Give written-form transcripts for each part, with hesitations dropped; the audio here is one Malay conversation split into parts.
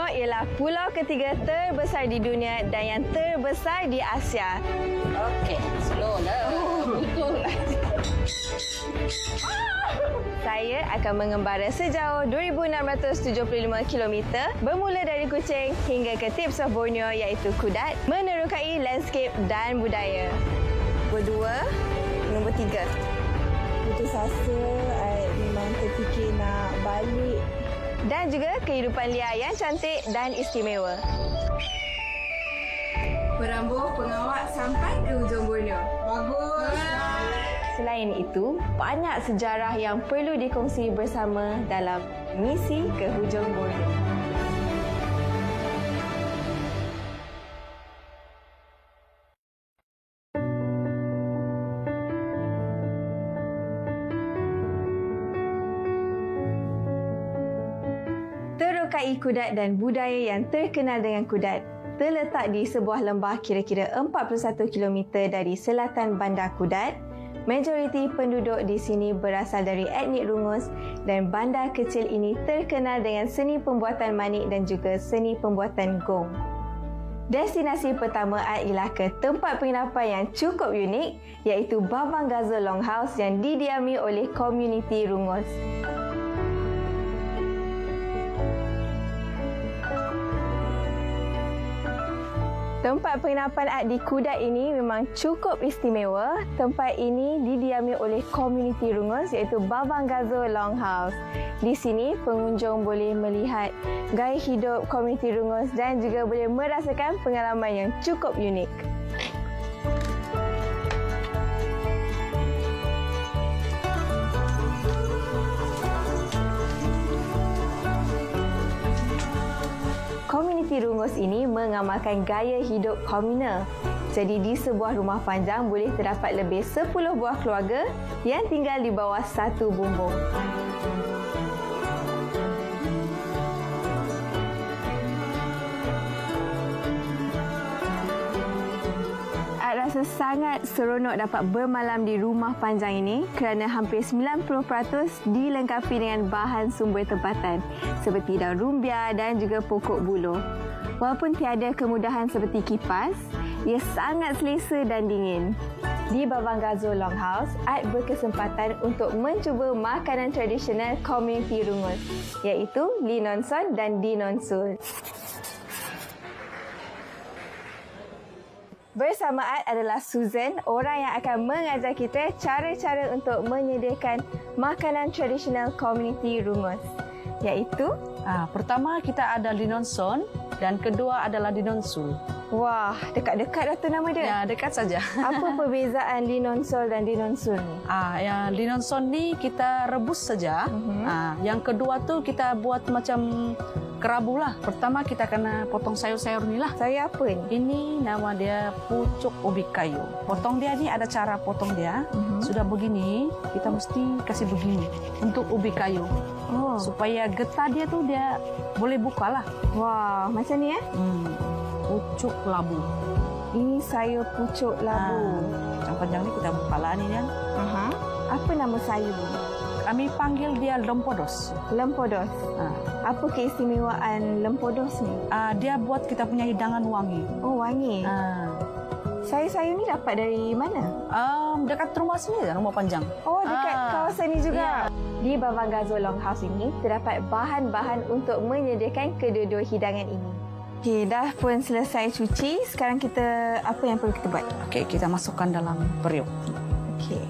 Borneo ialah pulau ketiga terbesar di dunia dan yang terbesar di Asia. Okey, slow lah. Betul. Saya akan mengembara sejauh 2,675 km bermula dari Kuching hingga ke tips of Borneo iaitu Kudat, menerokai landscape dan budaya. Nombor 2, nombor 3. Putus asa, memang terfikir nak balik. Dan juga kehidupan liar yang cantik dan istimewa. Perambuh pengawak sampai ke hujung Borneo. Bagus. Selain itu, banyak sejarah yang perlu dikongsi bersama dalam misi ke hujung Borneo. Terokai Kudat dan budaya yang terkenal dengan Kudat terletak di sebuah lembah kira-kira 41 km dari selatan bandar Kudat. Majoriti penduduk di sini berasal dari etnik Rungus dan bandar kecil ini terkenal dengan seni pembuatan manik dan juga seni pembuatan gong. Destinasi pertama ialah ke tempat penginapan yang cukup unik iaitu Bawang Gazo Longhouse yang didiami oleh komuniti Rungus. Tempat penginapan Ad di Kudat ini memang cukup istimewa. Tempat ini didiami oleh komuniti Rungus iaitu Bawang Gazo Longhouse. Di sini pengunjung boleh melihat gaya hidup komuniti Rungus dan juga boleh merasakan pengalaman yang cukup unik. Komuniti Rungus ini mengamalkan gaya hidup komunal. Jadi di sebuah rumah panjang boleh terdapat lebih 10 buah keluarga yang tinggal di bawah satu bumbung. Rasa sangat seronok dapat bermalam di rumah panjang ini kerana hampir 90% dilengkapi dengan bahan sumber tempatan seperti daun rumbia dan juga pokok buluh. Walaupun tiada kemudahan seperti kipas, ia sangat selesa dan dingin. Di Bawang Gazo Longhouse, Ad berkesempatan untuk mencuba makanan tradisional komuniti Rungus iaitu Linonson dan Dinonsul. Bersama Ad adalah Susan, orang yang akan mengajar kita cara-cara untuk menyediakan makanan tradisional komuniti Rungus. Iaitu? Pertama kita ada Linonson dan kedua adalah Dinonsul. Wah, dekat-dekat dah tu nama dia. Ya, dekat saja. Apa perbezaan Dinonsul dan Dinonsul ni? Yang Linonson ni kita rebus saja. Yang kedua tu kita buat macam kerabu lah. Pertama kita kena potong sayur-sayur ni lah. Sayur apa ni? Ini nama dia pucuk ubi kayu. Potong dia ni ada cara potong dia. Sudah begini, kita mesti kasih begini untuk ubi kayu. Supaya getah dia tu dia boleh buka lah. Wah, macam ni Pucuk labu. Ini sayur pucuk labu. Yang panjang ni kita buka lah ni kan. Apa nama sayur? Kami panggil dia lempodos. Lempodos. Apa keistimewaan lempodos ni? Dia buat kita punya hidangan wangi. Oh, wangi. Sayur-sayur ni dapat dari mana? Dekat rumah sini, rumah panjang. Oh, dekat kawasan ni juga. Di Bawang Gazo Longhouse ini terdapat bahan-bahan untuk menyediakan kedua-dua hidangan ini. Okey, dah pun selesai cuci. Sekarang kita apa yang perlu kita buat? Okey, kita masukkan dalam periuk. Okey.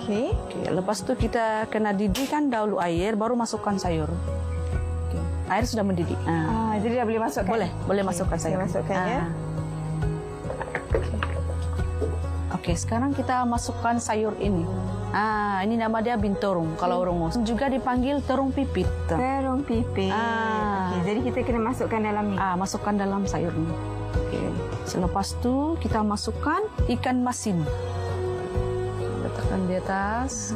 Okey. Lepas tu kita kena didihkan dahulu air, baru masukkan sayur. Okay. Air sudah mendidih. Jadi dah boleh masukkan? Boleh masukkan sayur. Saya masukkan ya. Okey, sekarang kita masukkan sayur ini. Ini nama dia binturung kalau Rungus. Juga dipanggil terung pipit. Terung pipit. Okey, jadi kita kena masukkan dalam ni. Masukkan dalam sayur ini. Okey. Selepas tu kita masukkan ikan masin. Letakkan di atas.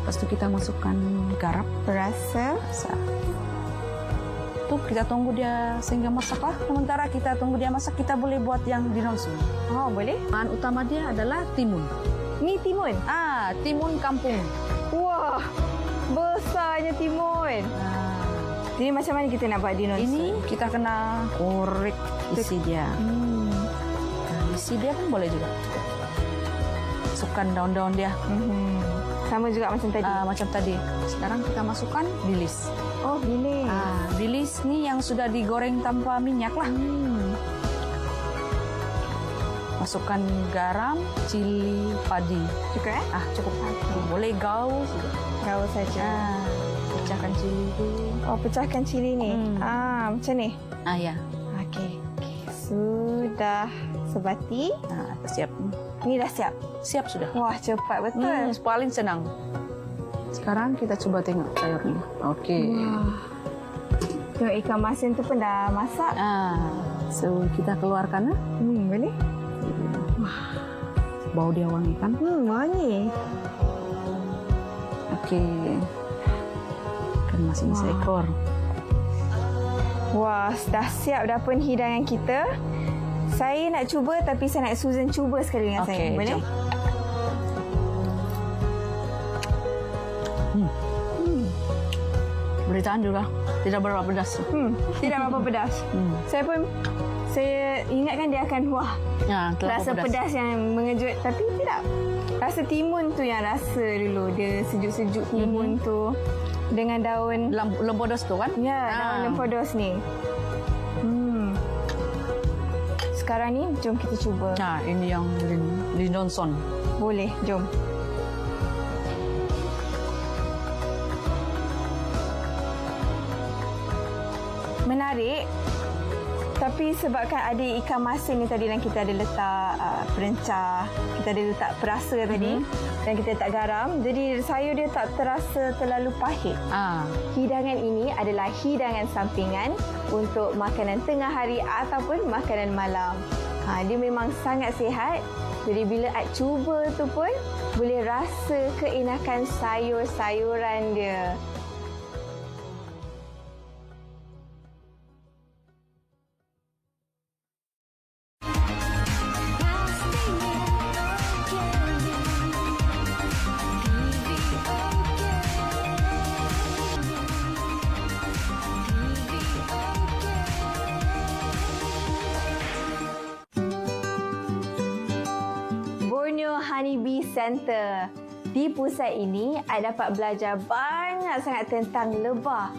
Lepas tu kita masukkan garam. Perasa. Tu kita tunggu dia sehingga masak lah. Sementara kita tunggu dia masak, kita boleh buat yang dinonsul. Oh, boleh? Bahan utama dia adalah timun. Ni timun? Timun kampung. Wah, besarnya timun. Jadi macam mana kita nak buat dinonson? Ini kita kena korek isi dia. Isi dia kan boleh juga. Masukkan daun-daun dia. Sama juga macam tadi? Macam tadi. Sekarang kita masukkan bilis. Oh, bilis. Bilis ni yang sudah digoreng tanpa minyak lah. Masukkan garam, cili padi. Cukup Cukup. Boleh gaul juga. Gaul saja. Pecahkan cili tu. Oh, pecahkan cili ni. Macam ni? Ya. Okey. Sudah sebati. Kita siap. Ni dah siap? Siap sudah. Wah, cepat betul. Paling senang. Sekarang kita coba tengok sayurnya. Okey. Tengok ikan masin tu pun dah masak. So, kita keluarkan. Boleh? Bau dia wangi kan? Wangi. Okey. Kan masih seekor. Wah, dah siap dapur hidangan kita. Saya nak cuba tapi saya nak Susan cuba sekali dengan saya. Boleh? Boleh tahan juga. Tidak berapa pedas. Tidak berapa pedas. Saya ingatkan dia akan rasa pedas yang mengejut. Tapi tidak. Rasa timun tu yang rasa dulu. Dia sejuk-sejuk timun tu. Dengan daun lempodos tu kan? Ya, daun lempodos ni. Sekarang ni, jom kita cuba. Ini yang dinonson. Boleh, jom. Menarik. Tapi sebabkan ada ikan masin ni tadi dan kita ada letak perencah, kita ada letak perasa tadi dan kita letak garam, jadi sayur dia tak terasa terlalu pahit. Hidangan ini adalah hidangan sampingan untuk makanan tengah hari ataupun makanan malam. Dia memang sangat sihat. Jadi bila Ad cuba tu pun boleh rasa keenakan sayur-sayuran dia. Honeybee Center. Di pusat ini, anda dapat belajar banyak sangat tentang lebah.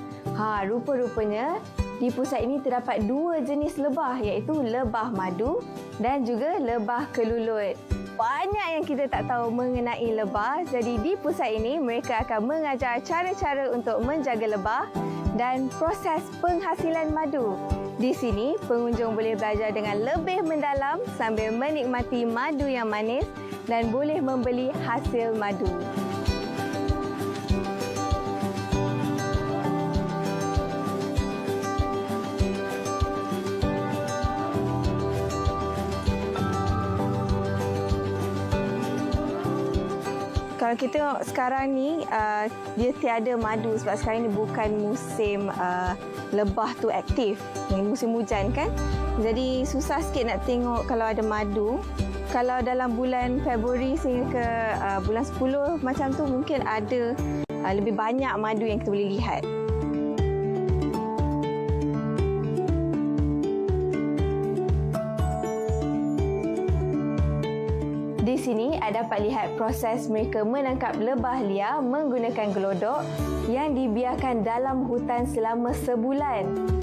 Rupa-rupanya di pusat ini terdapat 2 jenis lebah, iaitu lebah madu dan juga lebah kelulut. Banyak yang kita tak tahu mengenai lebah, jadi di pusat ini mereka akan mengajar cara-cara untuk menjaga lebah dan proses penghasilan madu. Di sini, pengunjung boleh belajar dengan lebih mendalam sambil menikmati madu yang manis dan boleh membeli hasil madu. Kalau kita tengok sekarang ni, dia tiada madu sebab sekarang ni bukan musim lebah tu aktif. Yang musim hujan kan. Jadi susah sikit nak tengok kalau ada madu. Kalau dalam bulan Februari sehingga ke bulan 10 macam tu mungkin ada lebih banyak madu yang kita boleh lihat. Di sini anda dapat lihat proses mereka menangkap lebah liar menggunakan gelodok yang dibiarkan dalam hutan selama sebulan.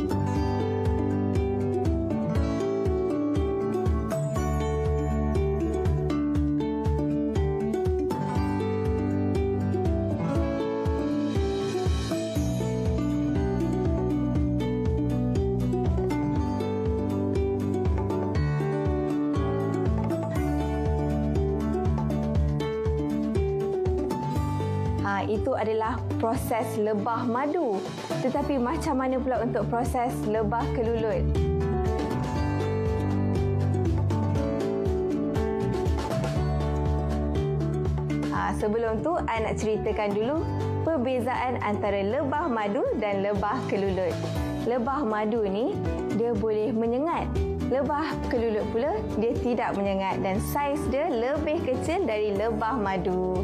Itu adalah proses lebah madu. Tetapi macam mana pula untuk proses lebah kelulut? Sebelum tu, saya nak ceritakan dulu perbezaan antara lebah madu dan lebah kelulut. Lebah madu ni, dia boleh menyengat. Lebah kelulut pula, dia tidak menyengat dan saiz dia lebih kecil dari lebah madu.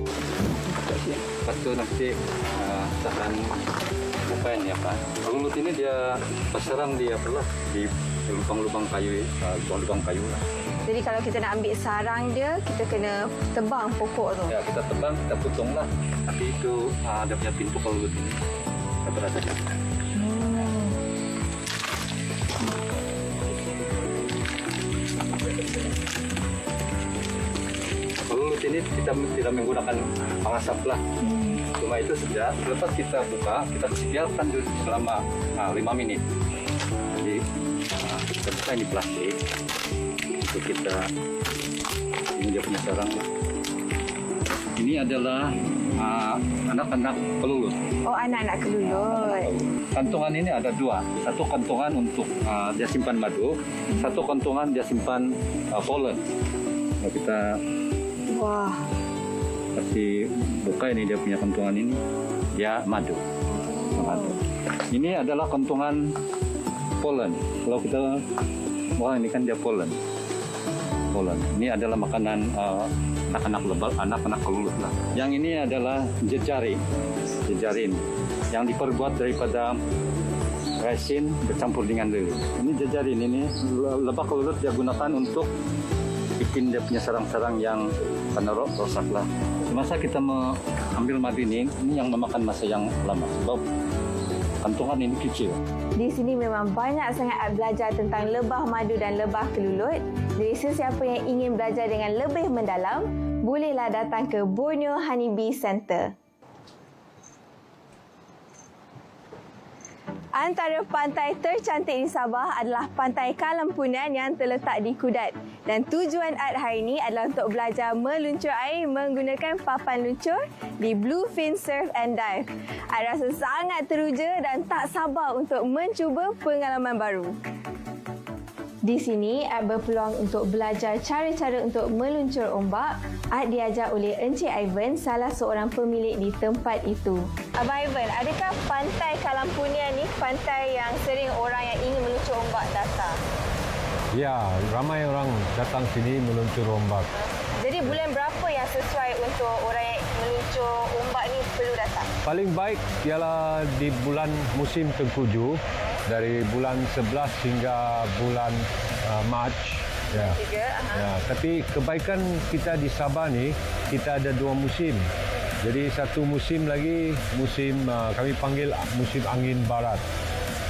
Lepas tu nanti tahan bukan ya Pak. Kelulut ini dia pasaran dia apalah di lubang-lubang kayu, lubang-lubang kayu lah. Jadi kalau kita nak ambil sarang dia, kita kena tebang pokok tu. Ya, kita tebang, kita potong lah. Tapi itu ada punya pintu kelulut ini. Kita berada di sana. Kelulut ini kita tidak menggunakan pengasap lah. Cuma itu saja. Lepas kita buka, kita biarkan dulu selama 5 menit. Jadi kita buka ini plastik. Itu kita ini dia punya sarang. Ini adalah anak-anak kelulut. Oh, anak-anak kelulut. Kantongan ini ada 2. Satu kantongan untuk dia simpan madu, satu kantongan dia simpan polen. Nah, kita kasih buka ini dia punya kantongan ini, dia madu. Ini adalah kantongan polen. Kalau kita ini kan dia polen. Ini adalah makanan anak-anak kelulut lah. Yang ini adalah jejaring yang diperbuat daripada resin bercampur dengan lilin. Ini jejaring ini lebah kelulut dia gunakan untuk bikin dia punya sarang-sarang yang kena rosak lah. Masa kita mengambil madu ini yang memakan masa yang lama sebab kantongan ini kecil. Di sini memang banyak sangat belajar tentang lebah madu dan lebah kelulut. Jadi sesiapa yang ingin belajar dengan lebih mendalam, bolehlah datang ke Borneo Honeybee Center. Antara pantai tercantik di Sabah adalah Pantai Kalampunan yang terletak di Kudat. Dan tujuan Ad hari ini adalah untuk belajar meluncur air menggunakan papan luncur di Bluefin Surf and Dive. Ad rasa sangat teruja dan tak sabar untuk mencuba pengalaman baru. Di sini, Ad berpeluang untuk belajar cara-cara untuk meluncur ombak. Ad diajar oleh Encik Ivan, salah seorang pemilik di tempat itu. Abang Ivan, adakah Pantai Kalampunan ni pantai yang sering orang yang ingin meluncur ombak datang? Ya, ramai orang datang sini meluncur ombak. Jadi bulan berapa yang sesuai untuk orang yang meluncur ombak ni perlu datang? Paling baik ialah di bulan musim tengkujuh, dari bulan 11 hingga bulan Mac. Ya. Ya, tapi kebaikan kita di Sabah ni, kita ada 2 musim. Jadi satu musim lagi, musim kami panggil musim angin barat.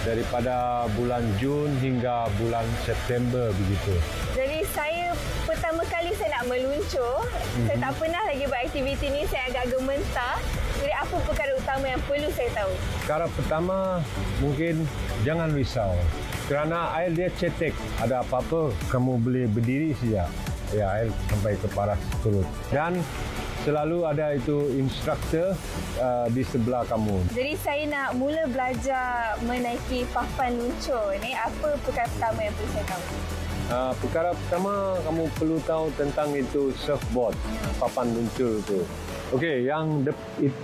Daripada bulan Jun hingga bulan September begitu. Jadi saya pertama kali saya nak meluncur, saya tak pernah lagi buat aktiviti ni, saya agak gementar. Jadi apa perkara utama yang perlu saya tahu? Perkara pertama, mungkin jangan risau. Kerana air dia cetek, ada apa-apa kamu boleh berdiri saja. Ya, air sampai ke paras perut. Dan selalu ada itu instruktur di sebelah kamu. Jadi saya nak mula belajar menaiki papan luncur ni, apa perkara pertama yang perlu saya tahu? Perkara pertama kamu perlu tahu tentang itu surfboard, papan luncur itu. Okey, yang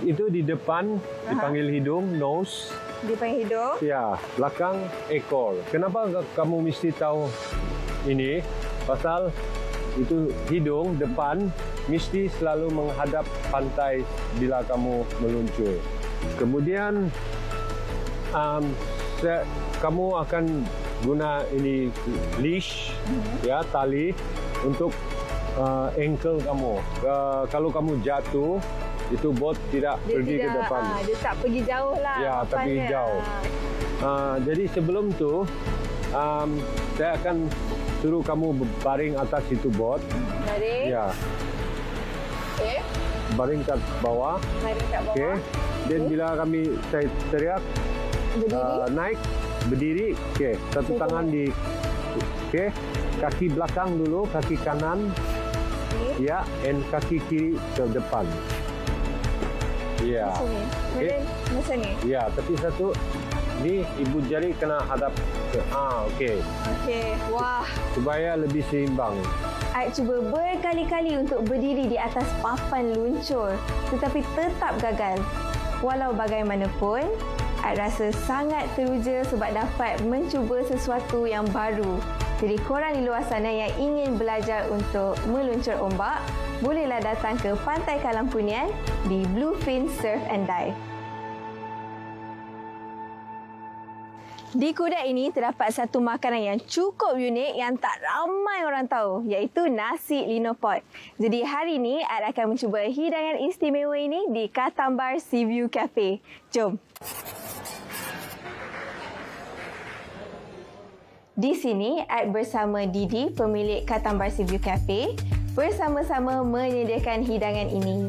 itu di depan dipanggil hidung, nose. Dipanggil hidung? Ya, belakang ekor. Kenapa kamu mesti tahu ini? Pasal itu hidung depan mesti selalu menghadap pantai bila kamu meluncur. Kemudian kamu akan guna ini leash, ya, tali untuk ankle kamu. Kalau kamu jatuh, itu bot tidak pergi ke depan. Dia tak pergi jauh lah. Ya, tapi jauh. Jadi sebelum tu, saya akan suruh kamu baring atas itu bot. Baring. Ya. Okey. Baring kat bawah. Baring kat bawah. Okey. Dan bila saya teriak, naik, berdiri. Okey. Satu tangan di. Okey. Kaki belakang dulu, kaki kanan. Ya, and kaki kiri ke depan. Ya. Macam ni. Ya, tapi satu ni ibu jari kena hadap ke. Okey. Okey. Wah. Supaya lebih seimbang. Aik cuba berkali-kali untuk berdiri di atas papan luncur, tetapi tetap gagal. Walau bagaimanapun, Aik rasa sangat teruja sebab dapat mencuba sesuatu yang baru. Jadi korang di luar sana yang ingin belajar untuk meluncur ombak, bolehlah datang ke Pantai Kalampunan di Bluefin Surf and Dive. Di Kudat ini terdapat satu makanan yang cukup unik yang tak ramai orang tahu, iaitu nasi linopot. Jadi hari ini Ad akan mencuba hidangan istimewa ini di Katambar Seaview Cafe. Jom. Di sini Ad bersama Didi, pemilik Katambar Seaview Cafe, bersama-sama menyediakan hidangan ini.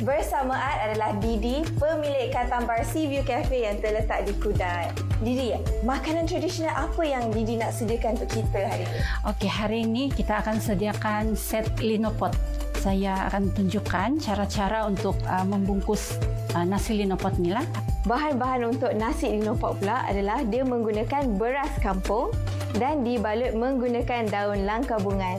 Bersama Ad adalah Didi, pemilik Katambar Seaview Cafe yang terletak di Kudat. Didi, makanan tradisional apa yang Didi nak sediakan untuk kita hari ini? Okey, hari ini kita akan sediakan set linopot. Saya akan tunjukkan cara-cara untuk membungkus nasi linopot ni lah. Bahan-bahan untuk nasi linopot pula adalah dia menggunakan beras kampung dan dibalut menggunakan daun langkabungan.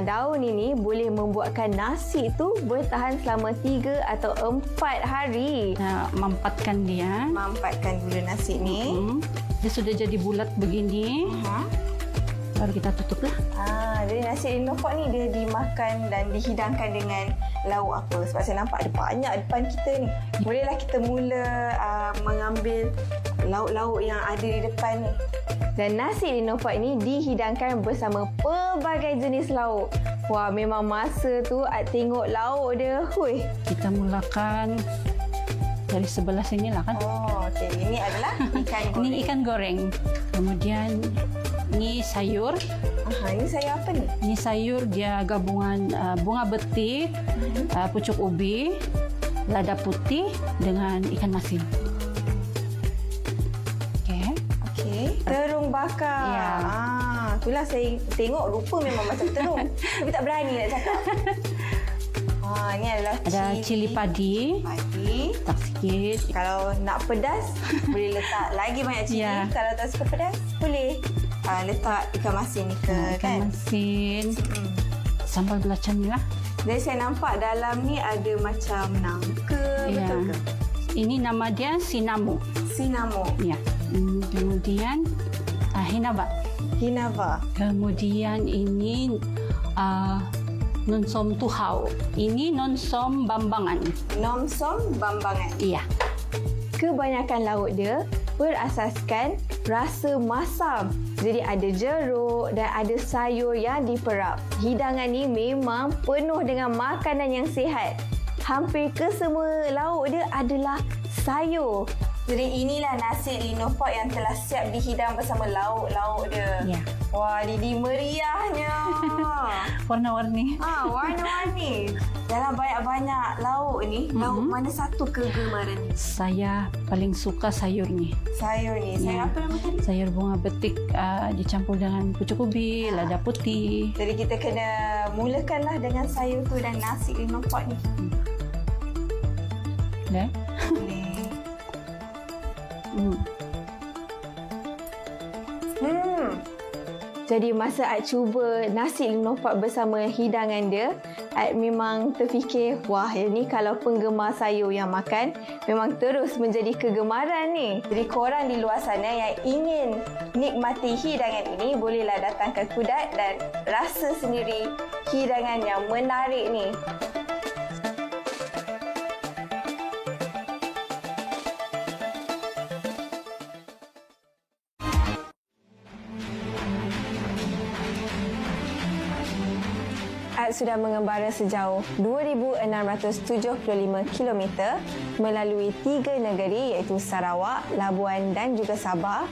Daun ini boleh membuatkan nasi itu bertahan selama 3 atau 4 hari. Mampatkan dia. Mampatkan dulu nasi ni. Dia sudah jadi bulat begini. Baru kita tutuplah. Jadi nasi linopot ni dia dimakan dan dihidangkan dengan lauk apa? Sebab saya nampak ada banyak depan kita ni. Bolehlah kita mula mengambil lauk-lauk yang ada di depan ni. Dan nasi linopot ini dihidangkan bersama pelbagai jenis lauk. Wah, memang masa tu Ad tengok lauk dia. Hui. Kita mulakan dari sebelah sini lah kan. Oh, okey. Ini adalah ikan goreng. Ini ikan goreng. Kemudian ini sayur. Ini sayur apa ni? Ini sayur dia gabungan bunga betik, pucuk ubi, lada putih dengan ikan masin. Terung bakar. Ya. Itulah saya tengok rupa memang macam terung. Tapi tak berani nak cakap. Ini adalah ada cili padi. Tak sikit. Kalau nak pedas, boleh letak lagi banyak cili. Ya. Kalau tak suka pedas, boleh letak ikan masin ni ke, Ikan kan? masin. Sambal belacan ni lah. Jadi saya nampak dalam ni ada macam nangka, betul ke? Ini nama dia sinamo. Sinamo. Ya. Kemudian hinaba. Hinaba. Kemudian ini nonsom tuhau. Ini nonsom bambangan. Nonsom bambangan. Iya. Kebanyakan lauk dia berasaskan rasa masam. Jadi ada jeruk dan ada sayur yang diperap. Hidangan ni memang penuh dengan makanan yang sihat. Hampir kesemua lauk dia adalah sayur. Jadi inilah nasi linopot yang telah siap dihidang bersama lauk-lauk dia. Ya. Wah, Didi meriahnya. Warna-warni. Warna-warni. Dalam banyak-banyak lauk ni, lauk mana satu kegemaran ni? Saya paling suka sayur ni. Sayur ni. Sayur apa nama tadi? Sayur bunga betik dicampur dengan pucuk ubi, lada putih. Jadi kita kena mulakanlah dengan sayur tu dan nasi linopot ni. Boleh? Boleh. Jadi masa Ad cuba nasi linopot bersama hidangan dia, Ad memang terfikir, wah, ini kalau penggemar sayur yang makan, memang terus menjadi kegemaran ni. Jadi korang di luar sana yang ingin nikmati hidangan ini, bolehlah datang ke Kudat dan rasa sendiri hidangan yang menarik ni. Ad sudah mengembara sejauh 2,675 km melalui 3 negeri iaitu Sarawak, Labuan dan juga Sabah.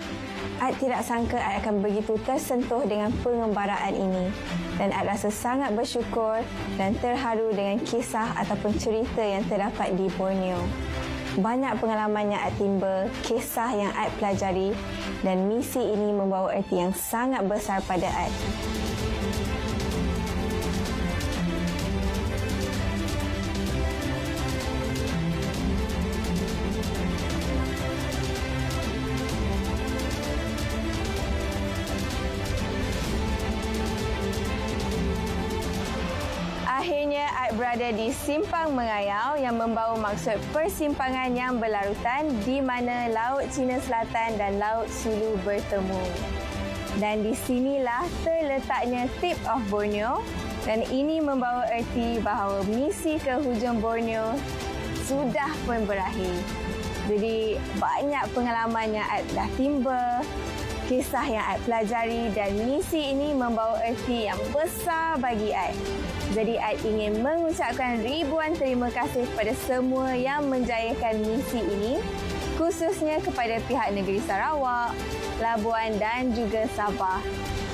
Ad tidak sangka Ad akan begitu tersentuh dengan pengembaraan ini. Dan Ad rasa sangat bersyukur dan terharu dengan kisah ataupun cerita yang terdapat di Borneo. Banyak pengalaman yang Ad timba, kisah yang Ad pelajari dan misi ini membawa erti yang sangat besar pada Ad. Akhirnya Ad berada di Simpang Mengayau yang membawa maksud persimpangan yang berlarutan di mana Laut Cina Selatan dan Laut Sulu bertemu. Dan di sinilah terletaknya Tip of Borneo dan ini membawa erti bahawa misi ke hujung Borneo sudah pun berakhir. Jadi banyak pengalaman yang Aib dah timba, kisah yang Aib pelajari dan misi ini membawa erti yang besar bagi Aib. Jadi Aib ingin mengucapkan ribuan terima kasih kepada semua yang menjayakan misi ini, khususnya kepada pihak negeri Sarawak, Labuan dan juga Sabah,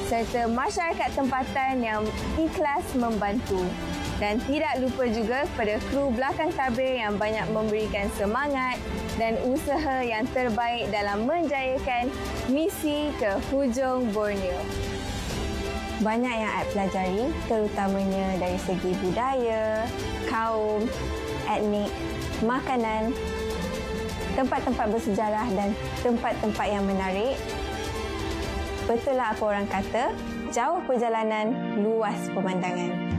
serta masyarakat tempatan yang ikhlas membantu. Dan tidak lupa juga kepada kru belakang tabir yang banyak memberikan semangat dan usaha yang terbaik dalam menjayakan misi ke hujung Borneo. Banyak yang Aib pelajari, terutamanya dari segi budaya, kaum, etnik, makanan, tempat-tempat bersejarah dan tempat-tempat yang menarik. Betul lah apa orang kata, jauh perjalanan, luas pemandangan.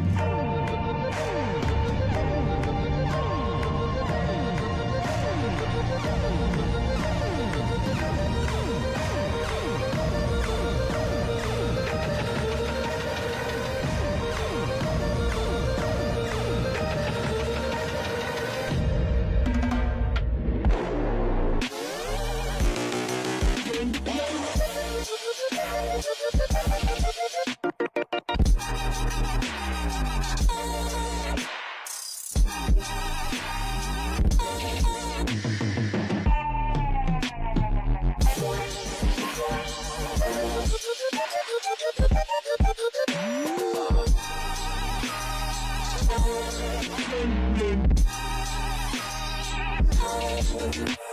Thank you.